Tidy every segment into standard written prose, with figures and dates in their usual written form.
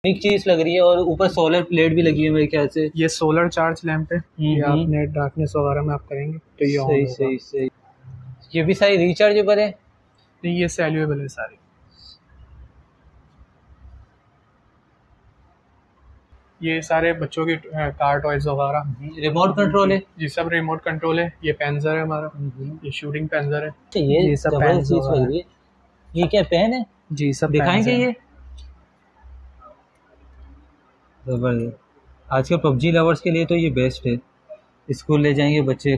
Unique चीज लग रही है और ऊपर सोलर प्लेट भी लगी है मेरे ख्याल से। ये सोलर चार्ज लैंप है, ये आपने डार्कनेस वगैरह में आप करेंगे तो ये ऑन होगा। सही सही। ये भी सारी रिचार्जेबल है? नहीं, ये सैल्यूएबल है सारी। ये सारे बच्चों की कार टॉयज वगैरह। रिमोट कंट्रोल है? जी सब रिमोट कंट्रोल है। ये पेंजर है हमारा, ये शूटिंग पेंजर है। ये सब जबरदस्त चीज लग रही है। ये क्या पेन है? जी सब दिखाएंगे ये। जबरदस्त। आजकल पबजी लवर्स के लिए तो ये बेस्ट है, स्कूल ले जाएंगे बच्चे।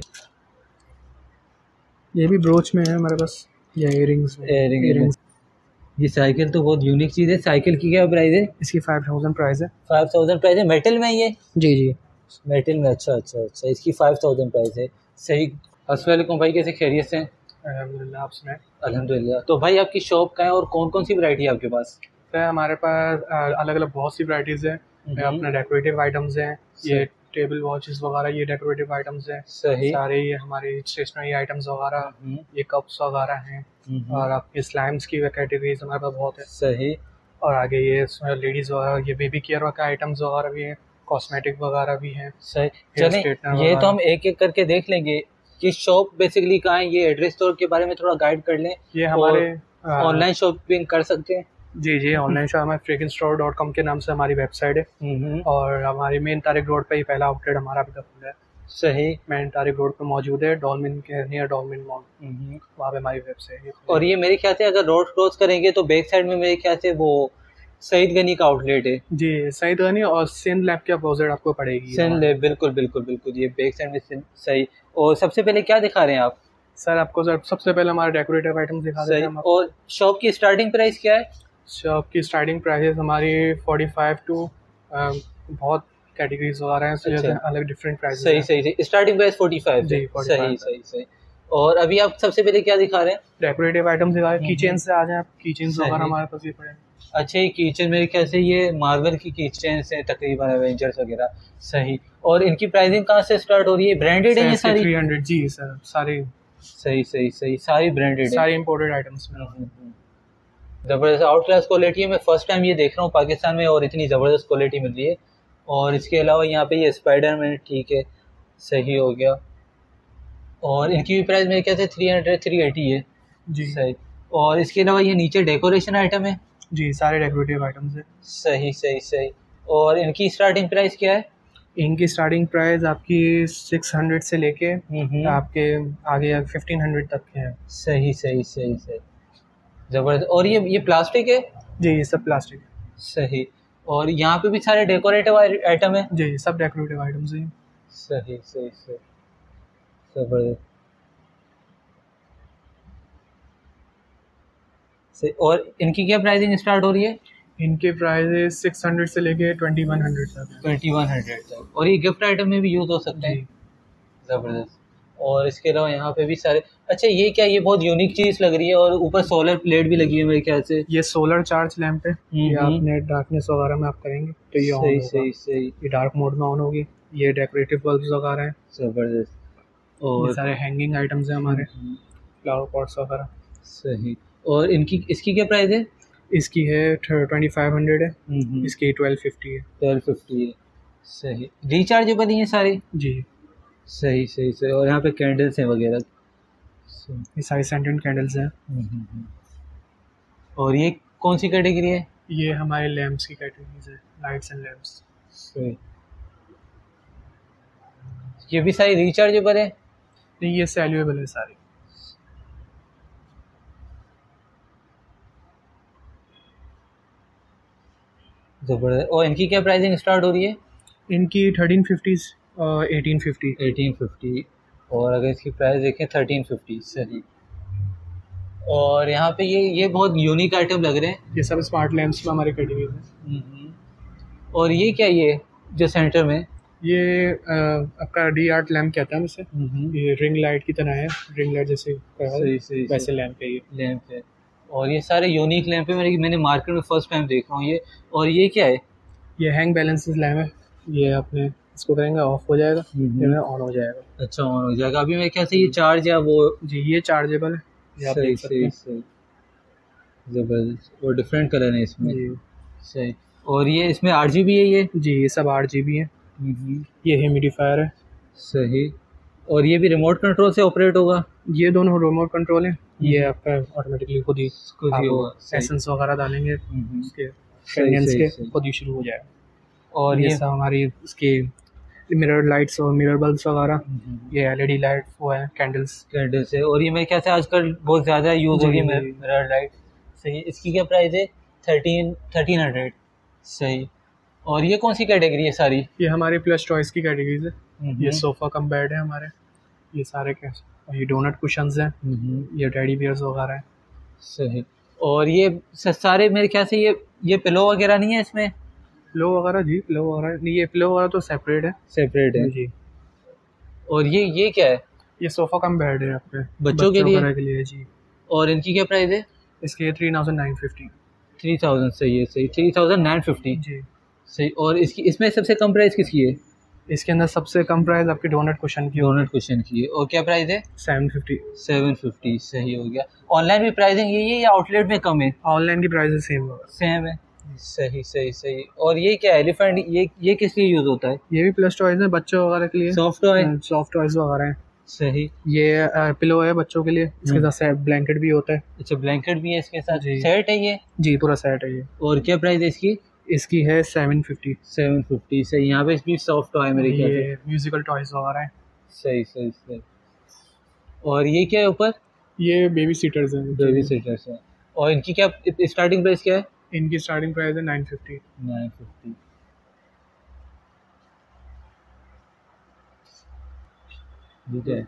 ये भी ब्रोच में है हमारे पास, ये इयरिंग्स। ये साइकिल तो बहुत यूनिक चीज़ है। साइकिल की क्या प्राइस है? इसकी 5000 प्राइस है। 5000 प्राइस है? मेटल में ये? जी जी मेटल में। अच्छा अच्छा अच्छा, इसकी 5000 प्राइस है। सही। अस्सलाम वालेकुम भाई, कैसे खैरियत से हैं? अल्हम्दुलिल्लाह, आप सुनाएं। अल्हम्दुलिल्लाह। तो भाई आपकी शॉप कहाँ है और कौन कौन सी वैरायटी है आपके पास? है हमारे पास अलग अलग बहुत सी वैराइटीज़ हैं। अपने डेकोरेटिव आइटम्स हैं, ये टेबल वॉचेस वगैरह, ये डेकोरेटिव आइटम्स हैं। सही। सारे ये हमारे स्टेशनरी आइटम्स वगैरह, ये कप्स वगैरह हैं। और आपके स्लाइम्स की कैटेगरीज हमारे पास बहुत है। सही। और आगे ये लेडीज़ वगैरह, ये बेबी केयर का आइटम्स वगैरह भी हैं, कॉस्मेटिक वगैरह भी हैं। सही। चलें, ये तो हम एक एक करके देख लेंगे कि शॉप बेसिकली कहाँ है। ये एड्रेस स्टोर के बारे में थोड़ा गाइड कर लें। ये हमारे ऑनलाइन शॉपिंग कर सकते हैं? जी ऑनलाइन शॉप हमारे fragrance.com के नाम से हमारी वेबसाइट है। और हमारी मेन तारिक रोड पे ही पहला आउटलेट हमारा अभी तक खुला है। सही। मेन तारिक रोड पे मौजूद है, डॉल्मिन के नियर डॉल्मिन मॉल, वहाँ पे हमारी वेबसाइट है। और ये मेरे ख्याल से अगर रोड क्रॉस करेंगे तो बैक साइड में मेरे ख्याल से वो सईद गनी का आउटलेट है। जी सईद गनी और सिंध लैब के अपोजिट आपको पड़ेगी सिंध लैब, बिल्कुल बिल्कुल बिल्कुल, ये बैक साइड में सही। और सबसे पहले क्या दिखा रहे हैं आप? सर आपको सबसे पहले हमारे डेकोरेटिव आइटम्स दिखा देते हैं। और शॉप की स्टार्टिंग प्राइस क्या है? शॉप की स्टार्टिंग प्राइस हमारी 45 टू बहुत कैटेगरीज वगैरह हैं, अच्छा। अलग डिफरेंट प्राइस। सही सही सही। स्टार्टिंग प्राइस 45 जी 45। सही सही सही। और अभी आप सबसे पहले क्या दिखा रहे हैं? डेकोरेटिव आइटम्स दिखा रहे हैं। कीचेन से आ जाए आप, कीचेन वगैरह हमारे पास ये पड़े हैं। अच्छा, ये कीचेन मेरे ख्याल से ये मार्वल की कीचेन है तकरीबन, एवेंजर्स वगैरह। सही। और इनकी प्राइसिंग कहाँ से स्टार्ट हो रही है? ब्रांडेड है ये सारी? 300। जी सर सारी सही सही सही, सारी ब्रांडेड है, सारी इंपोर्टेड आइटम्स में। ज़बरदस्त आउट क्लास क्वालिटी है। मैं फर्स्ट टाइम ये देख रहा हूँ पाकिस्तान में और इतनी ज़बरदस्त क्वालिटी मिल रही है। और इसके अलावा यहाँ पे ये स्पाइडरमैन, ठीक है, सही हो गया। और इनकी भी प्राइस मेरे ख्याल से 380 है। जी सही। और इसके अलावा ये नीचे डेकोरेशन आइटम है? जी सारे डेकोरेटिव आइटम्स है। सही सही सही। और इनकी स्टार्टिंग प्राइस क्या है? इनकी स्टार्टिंग प्राइस आपकी 600 से लेके आपके आगे 1500 तक के हैं। सही सही सही सही, ज़बरदस्त। और ये प्लास्टिक है? जी ये सब प्लास्टिक है। सही। और यहाँ पे भी सारे डेकोरेटिव आइटम है? जी सब डेकोरेटिव आइटम्स हैं। सही सही सही, ज़बरदस्त। सही। और इनकी क्या प्राइसिंग स्टार्ट हो रही है? इनके प्राइस 600 से लेके 2100 तक। 2100 तक। और ये गिफ्ट आइटम में भी यूज़ हो सकते हैं? ज़बरदस्त। और इसके अलावा यहाँ पे भी सारे। अच्छा, ये क्या, ये बहुत यूनिक चीज़ लग रही है और ऊपर सोलर प्लेट भी लगी है मेरे ख्याल से। ये सोलर चार्ज लैंप है, ये आपने डार्कनेस वगैरह में आप करेंगे तो ये ऑन होगा। सही सही। ये डार्क मोड में ऑन होगी। ये डेकोरेटिव बल्ब्स वगैरह हैं। ज़बरदस्त। और ये सारे हैंगिंग आइटम्स हैं हमारे, फ्लावर पॉट्स वगैरह। सही। और इसकी क्या प्राइस है? इसकी है 2500 है। इसकी 1250 है। 1250 है। सही। रिचार्जेबल ही है सारी? जी सही सही सही। और यहाँ पे कैंडल्स हैं वगैरह, ये सारी सेंटेड कैंडल्स हैं। और ये कौन सी कैटेगरी है? ये हमारे लैम्प्स की कैटेगरीज है, लाइट्स एंड लैम्प्स। सही। ये भी सारी रिचार्जेबल है? नहीं, ये सैल्यूएबल है सारी। ज़बरदस्त। और इनकी क्या प्राइसिंग स्टार्ट हो रही है? इनकी 1350 1850। 1850। और अगर इसकी प्राइस देखें 1350। सही। और यहाँ पे ये बहुत यूनिक आइटम लग रहे हैं। ये सब स्मार्ट लैम्प्स में हमारी कैटेगरीज है। और ये क्या, ये जो सेंटर में ये आपका डी आर्ट लैम्प कहता है इसे। ये रिंग लाइट की तरह है, रिंग लाइट जैसे वैसे लैम्प है, ये लैम्प है। और ये सारे यूनिक लैम्प है, मैंने मार्केट में फर्स्ट टाइम देख रहा हूँ ये। और ये क्या है? ये हैंग बैलेंसेस लैम्प है। ये आपने इसको करेंगे ऑफ हो जाएगा, फिर ऑन हो जाएगा। अच्छा, ऑन हो जाएगा। अभी मेरे ख्याल से ये चार्ज या वो। जी ये चार्जेबल है। सही सही सही, ज़बरदस्त। और डिफरेंट कलर है इसमें। जी सही। और ये इसमें 8 GB है ये? जी ये सब 8 GB है। ये ह्यूमिडिफायर है। सही। और ये भी रिमोट कंट्रोल से ऑपरेट होगा? ये दोनों रिमोट कंट्रोल है। ये आपका ऑटोमेटिकली खुद ही होगा। एसेंस वगैरह डालेंगे उसके सही फ्रेगनेंस के सही। खुद ही शुरू हो जाएगा। और ये सब हमारी उसकी मिरर लाइट्स और मिरर बल्ब्स वगैरह, ये LED लाइट वो है कैंडल्स से। और ये मेरे ख्याल से आजकल बहुत ज़्यादा यूज़ हो रही है जी, जी। Mirror light. सही। इसकी क्या प्राइस है? 1300। सही। और ये कौन सी कैटेगरी है सारी? ये हमारे प्लस चॉइस की कैटेगरीज है। ये सोफ़ा कम बेड है हमारे, ये सारे के। ये डोनट कुशन्स हैं, ये टेडी बियर्स वगैरह है। सही। और ये सारे मेरे ख्याल से ये पिलो वगैरह नहीं है इसमें? पिलो वगैरह जी, पिलो वगैरह नहीं, ये पिलो वगैरह तो सेपरेट है। सेपरेट है जी। और ये क्या है? ये सोफ़ा कम बेड है आपके बच्चों के लिए जी। और इनकी क्या प्राइस है? इसके 3950। 3000। सही है। सही। 3950 जी। सही। और इसमें सबसे कम प्राइस किसकी है? इसके अंदर सबसे कम प्राइस आपकी डोनट कुशन की डोनट कुशन की है। और क्या प्राइस है? 750। 750। सही हो गया। ऑनलाइन भी प्राइसिंग यही है या आउटलेट में कम है? ऑनलाइन की प्राइस सेम है। सही सही सही। और ये क्या है एलिफेंट? ये किस लिए यूज होता है? ये भी प्लस टॉयज है बच्चों वगैरह के लिए। Soft toy? सॉफ्ट टॉयज वगैरह हैं। सही। ये पिलो है बच्चों के लिए, इसके साथ ब्लैंकेट भी होता है। अच्छा ब्लैंकेट भी है इसके साथ? जी। सेट है ये? जी पूरा सेट है ये। और क्या प्राइस है इसकी? इसकी है 750। 750 सही। यहाँ पे भी सॉफ्ट टॉय मेरे ख्याल से। ये म्यूजिकल टॉयज वगैरह हैं। सही सही सही। और ये क्या है ऊपर? ये बेबी सीटर्स हैं। बेबी सीटर्स है। और इनकी क्या स्टार्टिंग प्राइस क्या है? इनकी स्टार्टिंग प्राइस है 950। 950 ठीक है।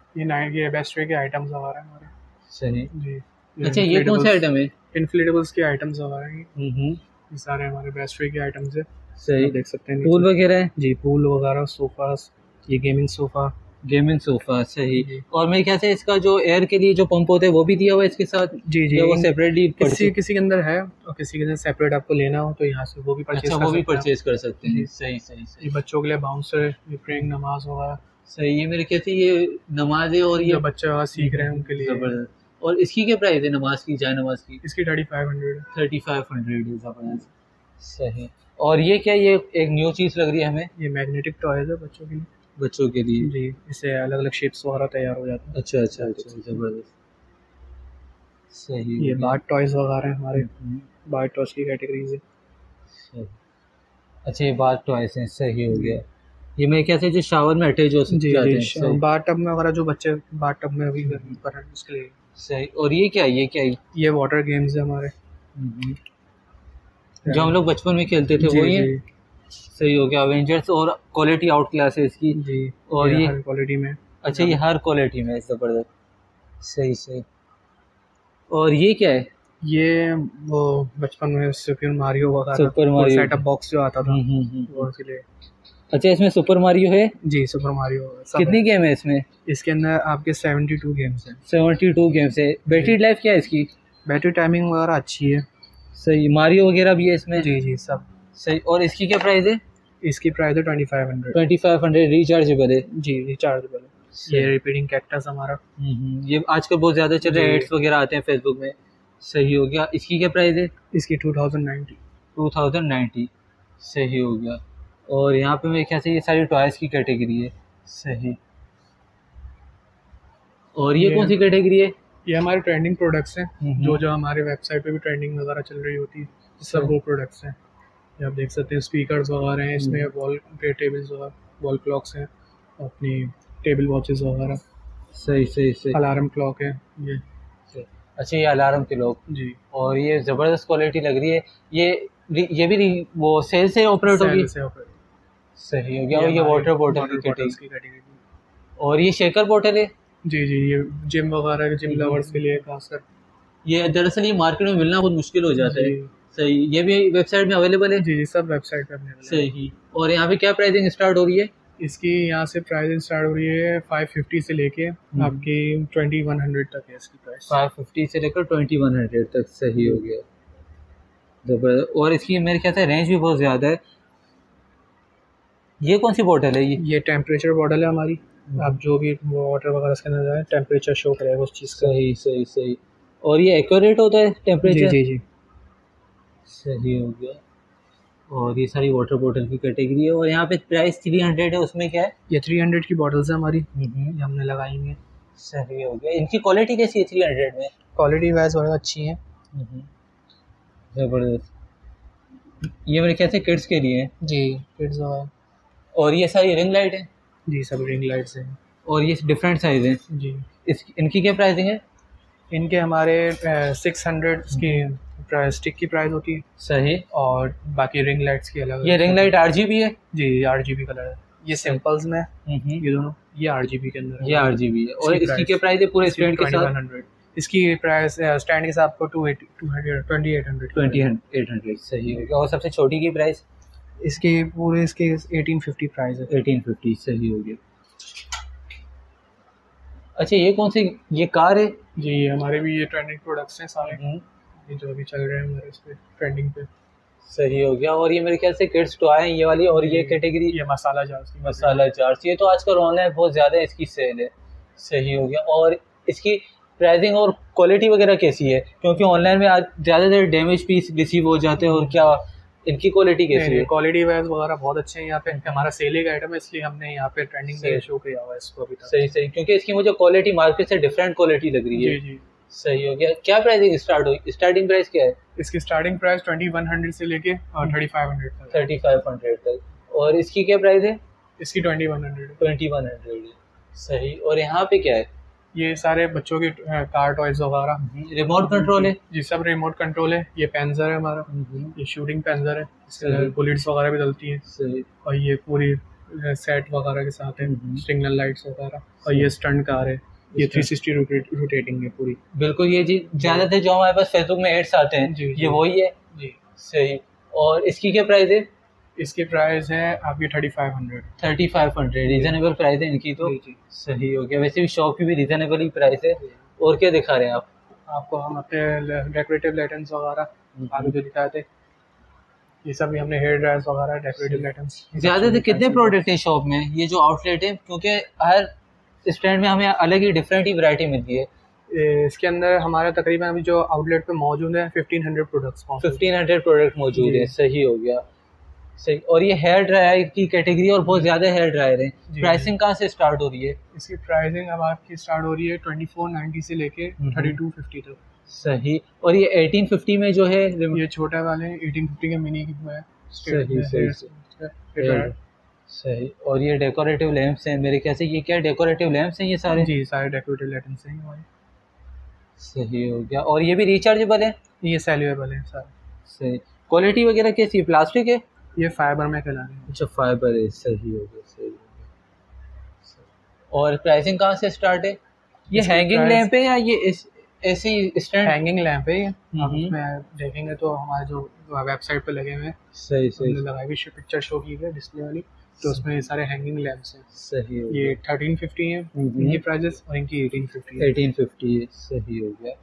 ये बेस्ट वे के आइटम्स वगैरह हैं हमारे। सही। जी। अच्छा ये कौन सा आइटम है? इन्फ्लेटेबल्स के आइटम्स वगैरह हैं। हम्म। ये सारे हमारे बेस्ट वे के आइटम्स है। सही। देख सकते हैं पूल वगैरह है? जी पूल वगैरह, सोफास, ये गेमिंग सोफा। सही। और मेरे ख्याल से इसका जो एयर के लिए जो पंप होता है वो भी दिया हुआ है इसके साथ? जी जी। वो सेपरेटली किसी के अंदर है और किसी के अंदर सेपरेट आपको लेना हो तो यहाँ से वो भी परचेज कर सकते हैं। सही सही सही। ये बच्चों के लिए बाउंसर, ये प्रेइंग नमाज वगैरह। सही। ये मेरे ख्याल से ये नमाज है और ये बच्चे वगैरह सीख रहे हैं उनके लिए। जबरदस्त। और इसकी क्या प्राइस है नमाज की, जाए नमाज की? इसकी 3500 है। 3500 है। जबरदस्त। सही। और ये क्या, ये एक न्यू चीज़ लग रही है हमें? ये मैग्नेटिक टॉयज है बच्चों के लिए। जी इससे अलग अलग शेप्स वगैरह तैयार हो जाते हैं। अच्छा अच्छा अच्छा। जबरदस्त। सही। ये बाथ टॉयज वगैरह हैं हमारे, बाथ टॉयज की कैटेगरीज है। अच्छा ये बाथ टॉयज हैं। सही हो गया। ये मेरे ख्याल से जो शावर में अटैच हो सकते हैं। बाथ टब में वगैरह जो बच्चे बाथ टब में अभी कर रहे हैं उसके लिए। सही। और ये क्या है? ये वाटर गेम्स है हमारे, जो हम लोग बचपन में खेलते थे वो ये। सही हो गया। अवेंजर्स और क्वालिटी आउट क्लास है इसकी। जी। और ये हर क्वालिटी में। अच्छा ये हर क्वालिटी में जबरदस्त। सही सही। और ये क्या है? ये वो बचपन में सुपर मारियो वगैरह, सुपर मारियो सेटअप बॉक्स जो आता था वो उसके लिए। अच्छा इसमें सुपर मारियो है? जी सुपर मारियो। कितनी गेम है इसमें? इसके अंदर आपके 72 गेम्स हैं। 72 गेम्स है। बैटरी लाइफ क्या है इसकी? बैटरी टाइमिंग वगैरह अच्छी है। सही। मारियो वगैरह भी है इसमें? जी जी सब। सही। और इसकी क्या प्राइस है? इसकी प्राइस है 2500। 2500 रिचार्जेबल है? जी रिचार्जेबल है। ये रिपीटिंग कैक्टस हमारा। ये आजकल बहुत ज़्यादा चल रहे हैं, एड्स वगैरह आते हैं फेसबुक में। सही हो गया। इसकी क्या प्राइस है? इसकी 2090। 2090 सही हो गया। और यहाँ पे मेरे ख्याल से ये सारी टॉयज़ की कैटेगरी है। सही। और ये कौन सी कैटेगरी है? ये हमारे ट्रेंडिंग प्रोडक्ट्स हैं, जो हमारे वेबसाइट पे भी ट्रेंडिंग वगैरह चल रही होती है, सब वो प्रोडक्ट्स हैं। ये आप देख सकते हैं स्पीकर्स वगैरह हैं इसमें, वॉल टेबल्स वगैरह, वॉल क्लॉक्स हैं, अपनी टेबल वॉचेस वगैरह। सही सही सही। अलार्म क्लॉक है ये। अच्छा ये अलार्म क्लॉक जी। और ये ज़बरदस्त क्वालिटी लग रही है। ये भी वो सेल से ऑपरेट होगी? सही हो गया। और ये वाटर बॉटल की कैटेगरी। और ये शेकर बॉटल है? जी जी। ये जिम वगैरह, जिम लवर्स के लिए खासकर। ये दरअसल ये मार्केट में मिलना बहुत मुश्किल हो जाता है। सही। ये भी वेबसाइट में अवेलेबल है? जी जी सब वेबसाइट पे अवेलेबल है। सही। और यहाँ पे क्या प्राइसिंग स्टार्ट हो रही है? इसकी यहाँ से प्राइसिंग स्टार्ट हो रही है 550 से लेके आपकी 2100 तक है इसकी प्राइस। 550 से लेकर 2100 तक। सही हो गया। जबरदस्त। और इसकी मेरे ख्याल से रेंज भी बहुत ज़्यादा है। ये कौन सी बॉटल है? ये टेम्परेचर बॉटल है हमारी। आप जो भी वाटर वगैरह इसके अंदर जाए टेम्परेचर शो करेगा उस चीज़ का। सही सही सही। और ये एक्यूरेट होता है टेम्परेचर? जी जी जी। सही हो गया। और ये सारी वाटर बॉटल की कैटेगरी है। और यहाँ पे प्राइस 300 है, उसमें क्या है? ये 300 की बॉटल्स है हमारी, ये हमने लगाई हुई है। सही हो गया। इनकी क्वालिटी कैसी है 300 में? क्वालिटी वाइज बहुत अच्छी है, ज़बरदस्त। ये मेरे ख्याल से किड्स के लिए है जी, किड्स। और ये सारी रिंग लाइट है जी, सब रिंग लाइट्स हैं और ये डिफरेंट साइज है जी। इनकी क्या प्राइसिंग है? इनके हमारे 600 की स्टिक की प्राइस होती है। सही। और बाकी रिंग लाइट्स की अलग। ये रिंग लाइट RGB है? जी, RGB कलर है। ये सिंपल्स में ये दोनों, ये RGB के अंदर है। ये RGB है। और इसकी क्या प्राइस है पूरे स्टैंड के साथ? 2100। इसकी प्राइस स्टैंड के साथ आपको 2800। सही हो गया। और सबसे छोटी की प्राइस? इसके पूरे इसके 1850 प्राइस है। 1850। सही हो गया। अच्छा, ये कौन सी, ये कार है? जी, ये हमारे भी ये ट्रेंडिंग प्रोडक्ट्स हैं सारे, ये जो अभी चल रहे हैं हमारे इस पे ट्रेंडिंग पे। सही हो गया। और ये मेरे ख्याल से किड्स टॉय है ये वाली। और ये कैटेगरी, ये मसाला जार्स। मसाला जार्स, ये तो आजकल ऑनलाइन बहुत ज़्यादा इसकी सेल है। सही हो गया। और इसकी प्राइसिंग और क्वालिटी वगैरह कैसी है? क्योंकि ऑनलाइन में आज ज़्यादातर डैमेज पीस रिसीव हो जाते हैं। और क्या इनकी क्वालिटी कैसी है? क्वालिटी वाइज वगैरह बहुत अच्छे हैं यहाँ पे। हमारा सेलिंग आइटम है, इसलिए हमने यहाँ पे ट्रेंडिंग पे शो किया हुआ है इसको अभी तक। सही सही, क्योंकि इसकी मुझे क्वालिटी मार्केट से डिफरेंट क्वालिटी लग रही है। जी जी। सही हो गया। क्या प्राइसिंग स्टार्टिंग प्राइस क्या है? इसकी स्टार्टिंग प्राइस 2100 से लेके 3500 तक। 3500 तक। और इसकी क्या प्राइस है? इसकी 2100 है। सही। और यहाँ पे क्या है? ये सारे बच्चों के कार टॉयज वगैरह। रिमोट कंट्रोल है? जी, सब रिमोट कंट्रोल है। ये पेंजर है हमारा, ये शूटिंग पेंजर है, इसके बुलेट्स वगैरह भी डलती हैं। सही। और ये पूरी सेट वगैरह के साथ है, सिग्नल लाइट्स वगैरह। और ये स्टंट कार है, ये 360 रोटेटिंग है पूरी। बिल्कुल। ये जी ज़्यादातर जो हमारे पास फेसबुक में एड्स आते हैं ये वही है जी। सही। और इसकी क्या प्राइस है? इसकी प्राइस है आपकी 3500। 3500 रीजनेबल प्राइस है इनकी तो। जी। सही हो गया। वैसे भी शॉप की भी रीजनेबल ही प्राइस है। और क्या दिखा रहे हैं आप? आपको हम अपने डेकोरेटिव लाइटन्स वगैरह आगे जो दिखाए थे, ये सब भी हमने हेयर ड्रायर्स वगैरह डेकोरेटिव लाइटन्स। ज़्यादातर कितने प्रोडक्ट हैं शॉप में? ये जो आउटलेट है, क्योंकि हर स्टैंड में हमें अलग ही डिफरेंट ही वैरायटी मिलती है। इसके अंदर हमारे तकरीबन अभी जो आउटलेट पे मौजूद है 1500 प्रोडक्ट्स 1500 प्रोडक्ट मौजूद है। सही हो गया। सही। और ये हेयर ड्रायर की कैटेगरी और बहुत ज़्यादा हेयर ड्रायर है। प्राइसिंग कहाँ से स्टार्ट हो रही है? इसकी प्राइसिंग अब आपकी स्टार्ट हो रही है 2490 से लेके 3250 तक। सही। और ये 1850 में जो है, ये छोटा वाले 1850 के मिनी की है। सही। और ये डेकोरेटिव लैंप्स हैं मेरे ख्याल से। ये क्या डेकोरेटिव लैंप्स हैं ये सारे? जी, सारे डेकोरेटिव लैंप्स हैं हमारे। सही हो गया। और ये भी रिचार्जेबल है? ये सेल्युएबल है सारे। सही। क्वालिटी वगैरह कैसी है? प्लास्टिक है? ये फाइबर में कहला रहे हैं। अच्छा, फाइबर है। सही हो गया। सही हो गया। और प्राइसिंग कहाँ से स्टार्ट है? ये हैंगिंग लैंप है या ये ऐसे ही स्टैंड? हैंगिंग लैंप है ये। आप इसमें देखेंगे तो हमारे जो वेबसाइट पे लगे हुए हैं। सही सही। हमने लगाई हुई पिक्चर शो की है डिस्प्ले वाली, तो उसमें ये सारे हैंगिंग लैंप्स हैं। सही हो ये 1350 है इनकी प्राइसेस, और इनकी 1850 है। 1850 है। सही हो गया।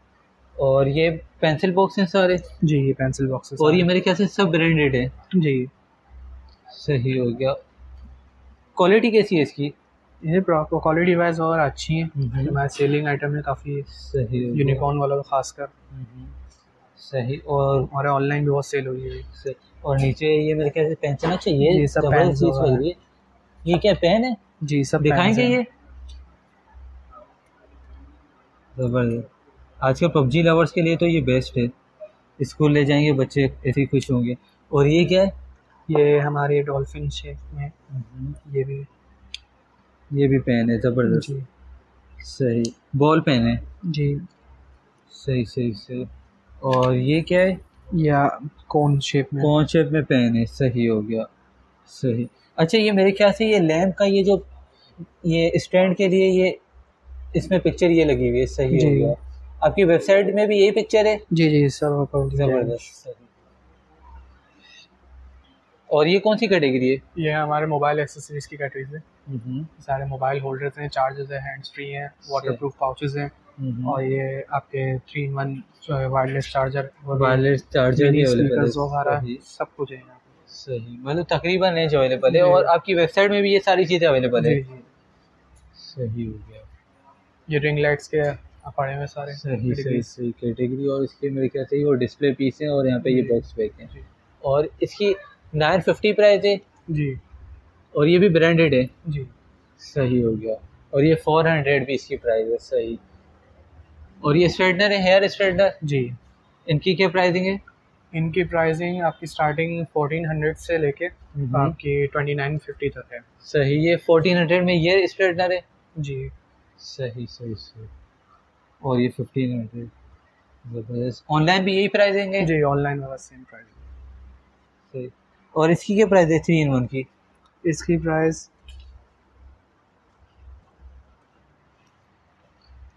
और ये पेंसिल बॉक्स हैं सारे? जी, ये पेंसिल बॉक्सेस। और ये मेरे ख्याल से सब ब्रांडेड है। जी। सही हो गया। क्वालिटी कैसी है इसकी? ये क्वालिटी वाइज और अच्छी है। हमारे सेलिंग आइटम है काफ़ी। सही। यूनिकॉर्न वाला तो खासकर। सही। और हमारे ऑनलाइन भी बहुत सेल हुई है। और नीचे ये मेरे ख्याल से पेंसिल। अच्छा, ये सब पेन लग रही है। ये क्या पेन है? जी, सब दिखाएंगे ये। जबरदस्त। आजकल पबजी लवर्स के लिए तो ये बेस्ट है। स्कूल ले जाएंगे बच्चे, ऐसे ही खुश होंगे। और ये क्या है? ये हमारे डॉल्फिन शेप में ये भी पेन है। ज़बरदस्त। सही। बॉल पेन है? जी। सही सही सही। और ये क्या है? या कोन शेप में पेन है। सही हो गया। सही। अच्छा, ये मेरे ख्याल से ये लैंप का ये जो ये स्टैंड के लिए ये इसमें पिक्चर ये लगी हुई है। सही हो गया। आपकी वेबसाइट में भी यही पिक्चर है? जी जी, सब। ज़बरदस्त। और ये कौन सी कैटेगरी है? ये हमारे मोबाइल एक्सेसरीज की कैटेगरी है। सारे मोबाइल होल्डर्स हैं, चार्जर्स हैं, हैंड्स फ्री हैं, वाटरप्रूफ पाउचेस हैं। और ये आपके 3-in-1 वायरलेस चार्जर भी स्पीकर्स वगैरह सब कुछ है यहाँ पे। सही। मतलब तकरीबन रेंज अवेलेबल है। और आपकी वेबसाइट में भी ये सारी चीज़ें अवेलेबल है? सही हो गया। ये रिंग लाइट्स के पड़े हुए सारे। सही सही सही कैटेगरी। और इसके मेरे ख्याल से वो डिस्प्ले पीस हैं और यहाँ पे ये बॉक्स पैक हैं। और इसकी 950 प्राइस है जी और ये भी ब्रांडेड है। जी। सही हो गया। और ये 400 भी इसकी प्राइस है। सही। और ये स्ट्रेटनर है, हेयर स्ट्रेटनर, जी। इनकी क्या प्राइसिंग है? इनकी प्राइसिंग आपकी स्टार्टिंग 1400 से लेके आपकी 2950 तक है। सही। ये 1400 में ये स्ट्रेटनर है। जी। सही सही सही। और ये 1500। जबरदस्त। ऑनलाइन भी यही प्राइस देंगे? जी ऑनलाइन वाला सेम प्राइस। सही। और इसकी क्या प्राइस है 3 in 1 की? इसकी प्राइस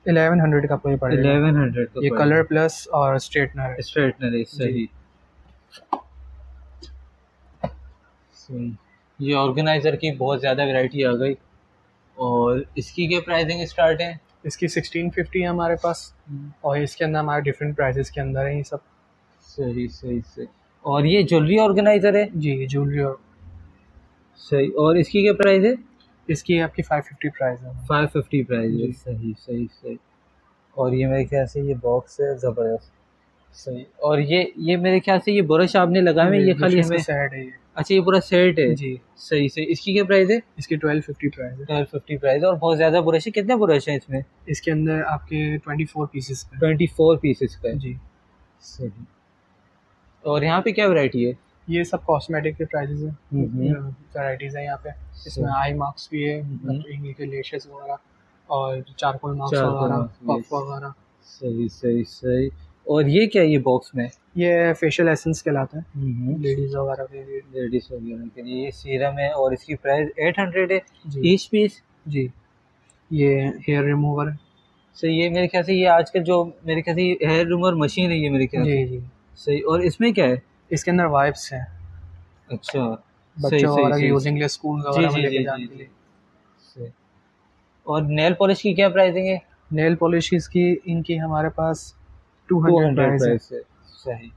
1100 का कोई पड़ेगा। 1100 का ये कलर प्लस और स्ट्रेटनर है। स्ट्रेटनर है। सही सही। ये ऑर्गेनाइजर की बहुत ज़्यादा वैरायटी आ गई। और इसकी क्या प्राइसिंग स्टार्ट है? इसकी 1650 है हमारे पास और इसके अंदर हमारे डिफरेंट प्राइसेस के अंदर है ये सब। सही सही सही। और ये ज्वेलरी ऑर्गेनाइजर है? जी ज्वेलरी। और सही। और इसकी क्या प्राइस है? इसकी आपकी 550 प्राइस है। 550 प्राइस है। सही सही सही। और ये मेरे ख्याल से ये बॉक्स है, ज़बरदस्त। सही। और ये मेरे ख्याल से ये ब्रश आपने लगाए हुए, ये खाली हमें सेट है ये। अच्छा, ये पूरा सेट है। जी सही सही। इसकी क्या प्राइस है? इसकी 1250 प्राइस है। 1250 प्राइस है। और बहुत ज़्यादा ब्रश है। कितने ब्रश हैं इसमें? इसके अंदर आपके 24 पीसेस का 24 पीसेस का है। जी। सही। और यहाँ पे क्या वैरायटी है? ये सब कॉस्मेटिक के प्राइसेस हैं, वैराइटीज़ हैं यहाँ पे। इसमें आई मार्क्स भी है, इंग्लिश के लेशेस वगैरह और चारकोल मार्क्स वगैरह, पफ वगैरह। सही सही सही। और ये क्या है ये बॉक्स में? ये फेशियल एसेंस कहलाता है लेडीज़ वगैरह के लिए। लेडीज वगैरह के लिए ये सीरम है और इसकी प्राइस 800 है ईच पीस। जी। ये हेयर रिमूवर है। सही। ये मेरे ख्याल से ये आजकल जो मेरे ख्याल से हेयर रिमूवर मशीन है ये मेरे ख्याल से। जी। सही। और इसमें क्या है? इसके अंदर वाइप्स हैं। अच्छा। बच्चों वगैरह की यूजिंग लिए स्कूल वगैरह में लेके जाने के लिए। सही। और नेल पॉलिश की क्या प्राइसिंग है? नेल पॉलिश की इनकी हमारे पास 200 प्राइस है। सही।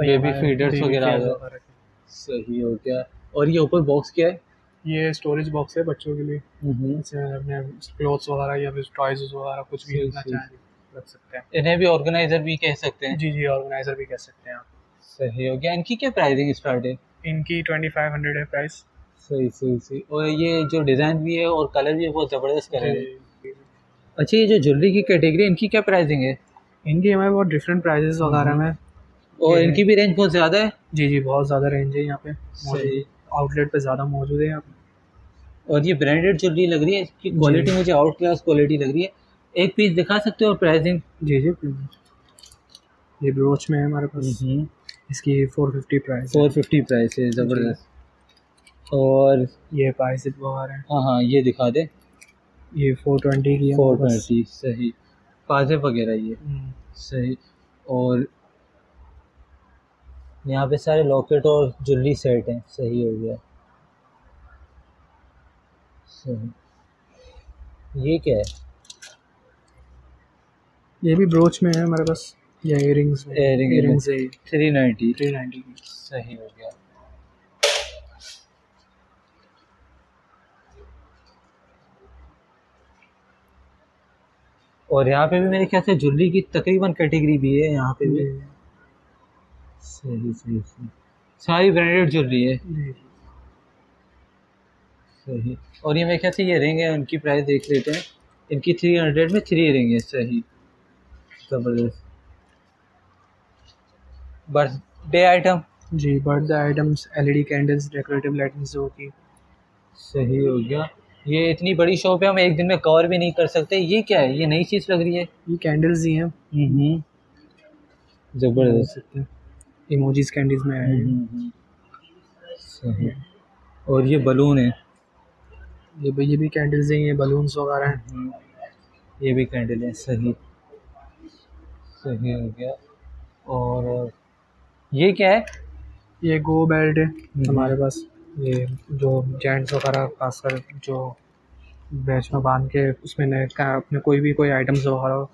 बेबी फीडर्स वगैरह आ गए। सही हो गया। और ये ऊपर बॉक्स क्या है? ये स्टोरेज बॉक्स है बच्चों के लिए। अपने क्लोथ्स वगैरह या फिर टॉयज वगैरह कुछ भी रखना चाहें रख सकते हैं। इन्हें भी ऑर्गेनाइजर भी कह सकते हैं? जी ऑर्गेनाइजर भी कह सकते हैं आप। सही हो गया। इनकी क्या प्राइसिंग स्टार्ट है? इनकी 2500 है प्राइस। सही सही सही। और ये जो डिज़ाइन भी है और कलर भी है बहुत ज़बरदस्त कलर है। अच्छा, ये जो ज्वेलरी की कैटेगरी है इनकी क्या प्राइसिंग है? इनकी हमारे बहुत डिफरेंट प्राइसेस वगैरह में। और इनकी भी रेंज बहुत ज़्यादा है? जी बहुत ज़्यादा रेंज है यहाँ पे। सही। आउटलेट पे ज़्यादा मौजूद है यहाँ पे। और ये ब्रांडेड ज्वेलरी लग रही है। इसकी क्वालिटी मुझे आउट क्लास क्वालिटी लग रही है। एक पीस दिखा सकते हो और प्राइसिंग? जी ये ब्रोच में है हमारे पास। इसकी 450 प्राइस। 450 प्राइस है। ज़बरदस्त। और ये पाइसिप वगैरह है। हाँ ये दिखा दे। ये 420 की है। 420। सही। पाजेब वगैरह ये। सही। और यहाँ पे सारे लॉकेट और ज्वेलरी सेट हैं। सही हो गया। सही। ये क्या है? ये भी ब्रोच में है हमारे पास। ये इयरिंग्स है। 390 की। सही हो गया। और यहाँ पे भी मेरे ख्याल से ज्वेलरी की तकरीबन कैटेगरी भी है यहाँ पे भी। सही सही सही। सारी ब्रांडेड ज्वेलरी है। सही। और ये मेरे ख्याल से ये रिंग है, उनकी प्राइस देख लेते हैं। इनकी 300 में 3 रिंग है। सही। ज़बरदस्त। Birthday item? जी birthday items, LED candles, decorative lightings होगी। सही हो गया। ये इतनी बड़ी शॉप है, हम एक दिन में कवर भी नहीं कर सकते। ये क्या है? ये नई चीज़ लग रही है। ये कैंडल्स ही हैं। ज़बरदस्त। इमोजीज कैंडल्स में है। सही। और ये बलून है। ये भी कैंडल्स ही हैं, बलून्स वगैरह हैं। ये भी कैंडल है। सही। सही हो गया। और ये क्या है? ये गो बेल्ट है हमारे पास। ये जो जेंट्स वगैरह खासकर जो बैच में बांध के उसमें अपने कोई आइटम्स वगैरह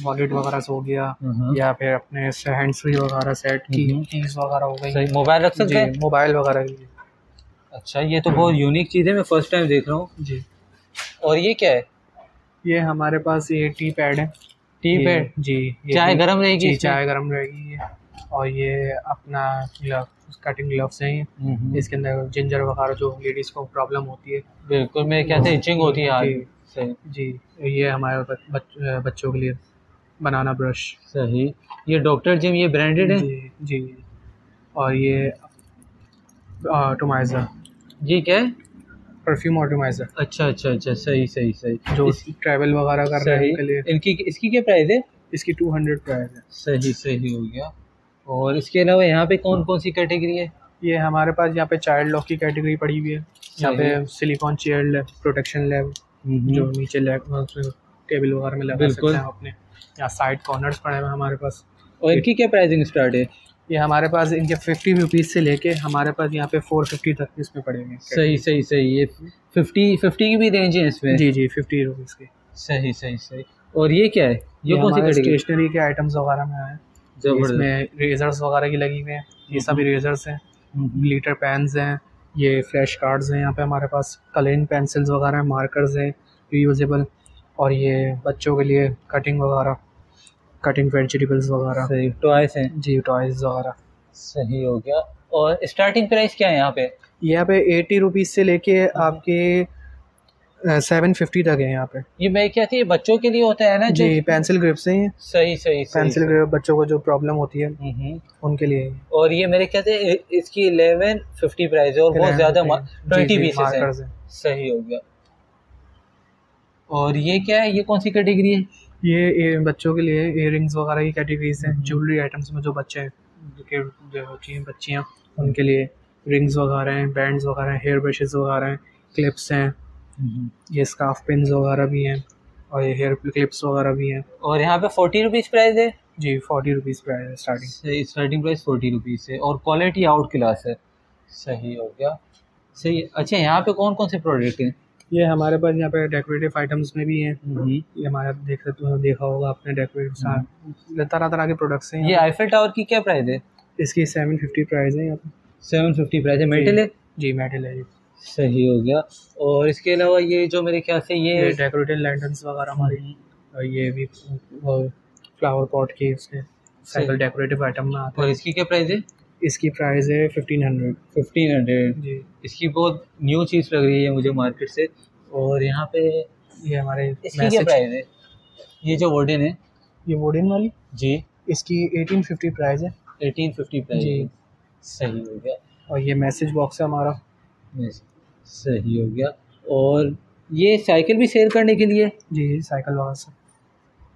वॉलेट वगैरह से हो गया या फिर अपने हैंड्स फ्री वगैरह सेट कीज वगैरह हो गई। सही। मोबाइल रख सकते हैं? मोबाइल वगैरह की। अच्छा, ये तो बहुत यूनिक चीज़ है, मैं फर्स्ट टाइम देख रहा हूँ। जी। और ये क्या है? ये हमारे पास ये टी पैड है। Tea pad? जी। चाय गरम रहेगी? चाय गरम रहेगी। ये और ये अपना ग्लव कटिंग ग्लव्स हैं ये। इसके अंदर जिंजर वगैरह जो लेडीज़ को प्रॉब्लम होती है, बिल्कुल, मेरे ख्याल से इचिंग होती है हाथ। जी सही जी। ये हमारे बच्चों के लिए बनाना ब्रश। सही। ये डॉक्टर जिम, ये ब्रांडेड है? जी जी। और ये ऑटोमाइज़र, जी क्या है? परफ्यूम ऑटोमाइज़र, अच्छा अच्छा अच्छा, सही सही सही। जो ट्रैवल वगैरह कर रहे हैं सही। उनके लिए। इनकी इसकी क्या प्राइस है? इसकी 200 प्राइस है। सही सही हो गया। और इसके अलावा यहाँ पे कौन कौन सी कैटेगरी है? ये हमारे पास यहाँ पे चाइल्ड लॉक की कैटेगरी पड़ी हुई है। यहाँ पे सिलिकॉन चेयर प्रोटेक्शन लैब, जो नीचे लैब टेबल वगैरह में लगा सकते हैं अपने। यहाँ साइड कॉर्नर्स पड़े हुए हैं हमारे पास। और इनकी क्या प्राइसिंग स्टार्ट है? ये हमारे पास इनके 50 रुपीज़ से लेके हमारे पास यहाँ पे 450 तक इसमें पड़ेंगे। सही सही सही। ये 50 की भी रेंज है इसमें? जी जी, 50 रुपीज़ की। सही सही सही। और ये क्या है? ये कौन सी कैटेगरी? स्टेशनरी के आइटम्स वगैरह में आए। इसमें रेजर्स वगैरह की लगी हुई हैं। ये सभी रेजर्स हैं, ग्लिटर पेन्स हैं, ये फ्लैश कार्ड्स हैं यहाँ पे हमारे पास, कलरिंग पेंसिल्स वगैरह हैं, मार्कर्स हैं रीयूजेबल। और ये बच्चों के लिए कटिंग वगैरह, कटिंग वेजिटेबल्स वगैरह। सही। टॉयस हैं? जी, टॉयज वगैरह। सही हो गया। और स्टार्टिंग प्राइस क्या है यहाँ पे? यहाँ पे 80 रुपीज़ से लेके आपके 750 तक है यहाँ पे। ये मैं क्या थी, बच्चों के लिए होता है ना? जी, पेंसिल ग्रिप्स हैं। सही सही। पेंसिल ग्रिप बच्चों को जो प्रॉब्लम होती है उनके लिए। और ये मेरे ख्याल से इसकी 1150 प्राइस है और बहुत ज्यादा 20 पीसेस है। सही हो गया। और ये क्या है? ये कौन सी कैटेगरी है? ये बच्चों के लिए इयररिंग्स वगैरह की कैटेगरीज हैं। ज्वेलरी आइटम्स में जो बच्चे जो बच्चियाँ उनके लिए रिंग्स वगैरह हैं, बैंड्स वगैरह हैं, हेयर ब्रशेस वगैरह हैं, क्लिप्स हैं, ये स्कार्फ पिन्स वगैरह भी हैं, और ये हेयर क्लिप्स वगैरह भी हैं। और यहाँ पे 40 रुपीज़ प्राइस है? जी, 40 रुपीज़ प्राइस है स्टार्टिंग। स्टार्टिंग प्राइस 40 रुपीज़ है और क्वालिटी आउट क्लास है। सही हो गया। सही। अच्छा, यहाँ पे कौन कौन से प्रोडक्ट हैं? ये हमारे पास यहाँ पे डेकोरेटिव आइटम्स में भी हैं। ये हमारा देखा होगा आपने, डेकोरेटिव तरह तरह के प्रोडक्ट्स हैं। ये आईफिल टावर की क्या प्राइस है? इसकी 750 प्राइस है यहाँ पे। 750 प्राइस है। मेटल है? जी, मेटल है। सही हो गया। और इसके अलावा ये जो मेरे ख्याल से ये डेकोरेटिव लैंटर्न्स वगैरह हमारी, और ये भी फ्लावर पॉट की उसके साइकिल डेकोरेटिव आइटम में आता है। और इसकी क्या प्राइस है? इसकी प्राइस है 1500 जी। इसकी बहुत न्यू चीज़ लग रही है मुझे मार्केट से। और यहाँ पे ये हमारे इसकी क्या प्राइस है? ये जो वुडन है, ये वुडन वाली जी, इसकी 1850 प्राइस है। 1850 प्राइस जी। सही हो गया। और ये मैसेज बॉक्स है हमारा। सही हो गया। और ये साइकिल भी सेल करने के लिए? जी, साइकिल वगैरह से।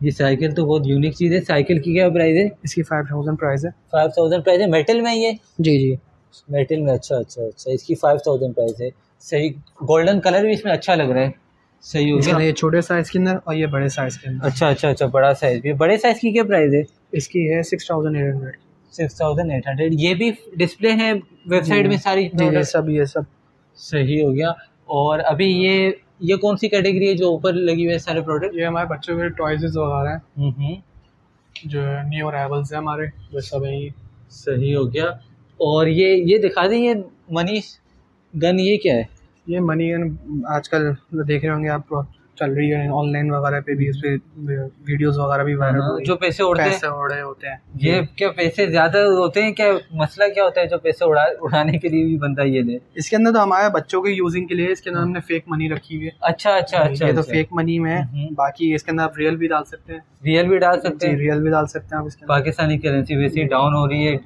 ये साइकिल तो बहुत यूनिक चीज़ है। साइकिल की क्या प्राइस है? इसकी 5000 प्राइस है। 5000 प्राइस है। मेटल में ये? जी जी, मेटल में। अच्छा अच्छा अच्छा। इसकी 5000 प्राइस है। सही। गोल्डन कलर भी इसमें अच्छा लग रहा है। सही हो गया। ये छोटे साइज़ के अंदर और ये बड़े साइज़ के अंदर। अच्छा अच्छा अच्छा, बड़ा साइज़ भी। बड़े साइज़ की क्या प्राइस है? इसकी है 6800। 6800। ये भी डिस्प्ले है वेबसाइट में सारी? जी, सब ये सब। सही हो गया। और अभी ये कौन सी कैटेगरी है जो ऊपर लगी हुई है सारे प्रोडक्ट? ये हमारे बच्चों के टॉयज वगैरह हैं, जो न्यू अराइवल्स हैं हमारे, जो सब हैं ये। सही हो गया। और ये दिखा दें, ये मनी गन, ये क्या है? ये मनी गन आजकल देख रहे होंगे आप, चल रही है ऑनलाइन वगैरह पे भी, उस पे वीडियोस वगैरह भी वायरल हो रही है। जो पैसे उड़ रहे होते हैं। ये क्या पैसे ज़्यादा होते हैं क्या? मसला क्या होता है जो पैसे उड़ाने के लिए भी बनता है ये ले? इसके अंदर तो हमारे बच्चों के यूजिंग के लिए इसके अंदर हमने फेक मनी रखी हुई है। अच्छा अच्छा अच्छा। ये तो फेक मनी में है। बाकी इसके अंदर आप रियल भी डाल सकते हैं। रियल भी डाल सकते हैं? रियल भी डाल सकते हैं आप इसके। पाकिस्तानी करेंसी वैसे ही डाउन हो रही है।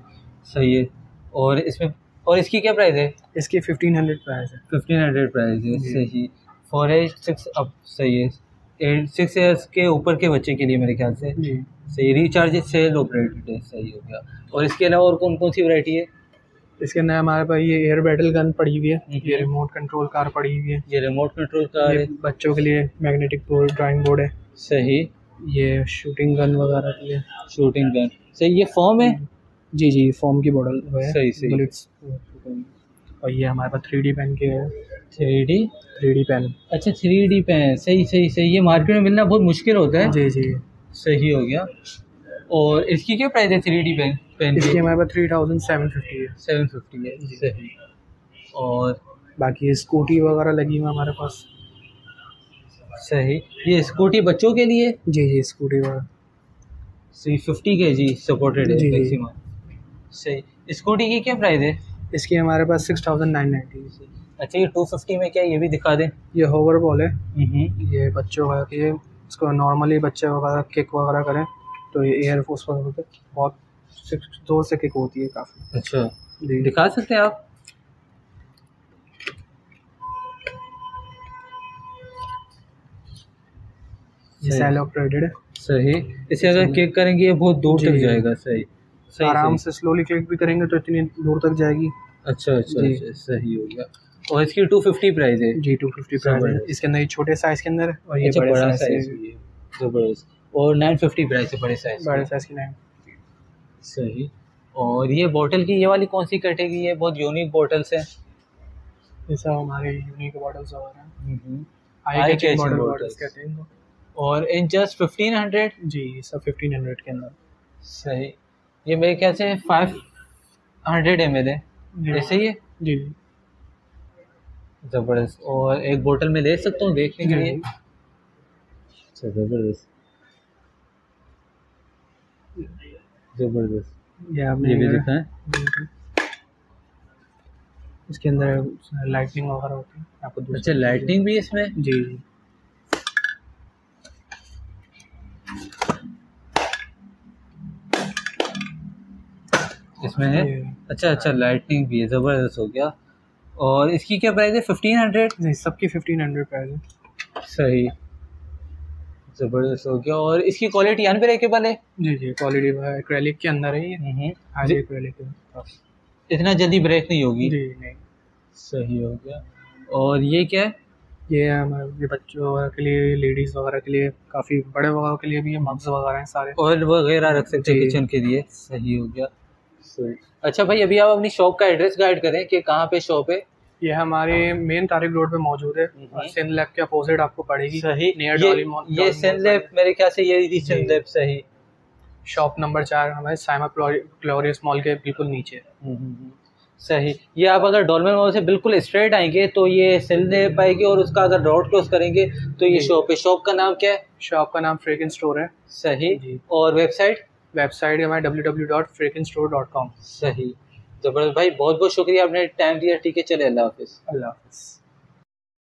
सही है। और इसकी क्या प्राइस है? इसकी 1500 प्राइस है। 1500 प्राइस है। सही। 4 एज 6 अब। सही है। 6 ईयर्स के ऊपर के बच्चे के लिए मेरे ख्याल से। जी, सही। रिचार्ज सेल ऑपरेटेड है। सही हो गया। और इसके अलावा और कौन कौन सी वैरायटी है? इसके अंदर हमारे पास ये एयर बैटल गन पड़ी हुई है, ये रिमोट कंट्रोल कार पड़ी हुई है। ये रिमोट कंट्रोल कार है। बच्चों के लिए मैग्नेटिक बोर्ड, ड्राइंग बोर्ड है। सही। ये शूटिंग गन वगैरह के लिए। Shooting gun. सही। ये फॉर्म है? जी जी, फॉर्म की बॉटल है। सही सही। बुलेट्स। और ये हमारे पास 3D पेन के है। 3D pen. अच्छा, 3D पेन। सही सही सही। ये मार्केट में मिलना बहुत मुश्किल होता है। जी जी। सही हो गया। और इसकी क्या प्राइस है 3D पेन? इसकी हमारे पास 3750 है। 750 है। सही। और बाकी स्कूटी वगैरह लगी हुई हमारे पास। सही। ये स्कूटी बच्चों के लिए? जी जी, स्कूटी वगैरह। सही। 50 kg सपोर्टेड है मैक्सिमम। सही। स्कूटी की क्या प्राइस है? इसकी हमारे पास 6,990। अच्छा, ये 250 में क्या है, ये भी दिखा दें। ये होवर बॉल है, ये बच्चों का, ये इसको नॉर्मली बच्चे वगैरह किक वगैरह करें तो ये एयर फोर्स पर बहुत जोर से किक होती है काफ़ी। अच्छा, जी दिखा सकते हैं आप? ये सेल ऑपरेटेड है। सही। इसे अगर किक करेंगे ये बहुत दूर तक जी। जाएगा। सही सही आराम सही। से स्लोली क्लिक भी करेंगे तो इतनी दूर तक जाएगी। अच्छा अच्छा जी। अच्छा, सही हो गया। और इसकी 250 प्राइस है। जी 250 प्राइस है। इसके अंदर ये छोटे साइज के अंदर और ये अच्छा, बड़े बड़ा साइज साइज के। भी है, जबरदस्त। और 950 प्राइस है बड़े साइज बड़े साइज की 9। सही। और ये बोतल की ये वाली कौन सी कैटेगरी है? बहुत यूनिक बोतल्स हैं। ये सब हमारे यूनिक मॉडल्स वगैरह हैं, eye eye catching model bottles। Models कहते हैं इनको। और इन जस्ट 1500। जी ये सब 1500 के अंदर। सही। ये मेरे ख्याल से 500 ml है, जी ऐसे ही है। जी जबरदस्त। और एक बोतल में ले सकता हूँ देखने के लिए? जी। अच्छा, जबरदस्त जबरदस्त। ये आपने ये भी दिखाएं। इसके अंदर लाइटनिंग वगैरह होती है आपको दूसरी अच्छा, लाइटनिंग भी है इसमें? जी जी। इसमें है। ये अच्छा अच्छा, लाइटनिंग भी है, ज़बरदस्त हो गया। और इसकी क्या प्राइस है? 1500। नहीं सबकी 1500 प्राइस है। सही, ज़बरदस्त हो गया। और इसकी क्वालिटी अनब्रेकेबल है? जी जी क्वालिटी एक्रेलिक के अंदर है ये, हाईली एक्रेलिक है। इतना जल्दी ब्रेक नहीं होगी? जी नहीं। सही हो गया। और ये क्या है? ये हमारे ये बच्चों वगैरह के लिए, लेडीज़ वगैरह के लिए, काफ़ी बड़े वगैरह के लिए भी ये मग्स वगैरह हैं सारे। ऑयल वगैरह रख सकते हैं जी। किचन के लिए। सही हो गया। सही। अच्छा भाई, अभी आप अपनी शॉप का एड्रेस गाइड करें कि कहाँ पे शॉप है? ये हमारे मेन तारिक रोड पे मौजूद है और सिंध लैब के अपोजिट आपको पड़ेगी। सही। Near Dolly mall. ये सिंध लैब मेरे ख्याल से ये रही सिंध लैब। सही। शॉप नंबर 4 हमारे साइमा ग्लोरियस मॉल के बिल्कुल नीचे। सही। ये आप अगर डॉल्मेन मॉल से बिल्कुल स्ट्रेट आएंगे तो ये सिंध लैब आएगी, और उसका अगर रोड क्रॉस करेंगे तो ये शॉप है। शॉप का नाम क्या है? शॉप का नाम फ्रेकिन स्टोर है। सही जी। और वेबसाइट? वेबसाइट हमारे www.frekinstore.com। सही। जबरदस्त भाई, बहुत बहुत शुक्रिया, आपने टाइम दिया। ठीक है, चले, अल्लाह हाफिज़। अल्लाह हाफिज़।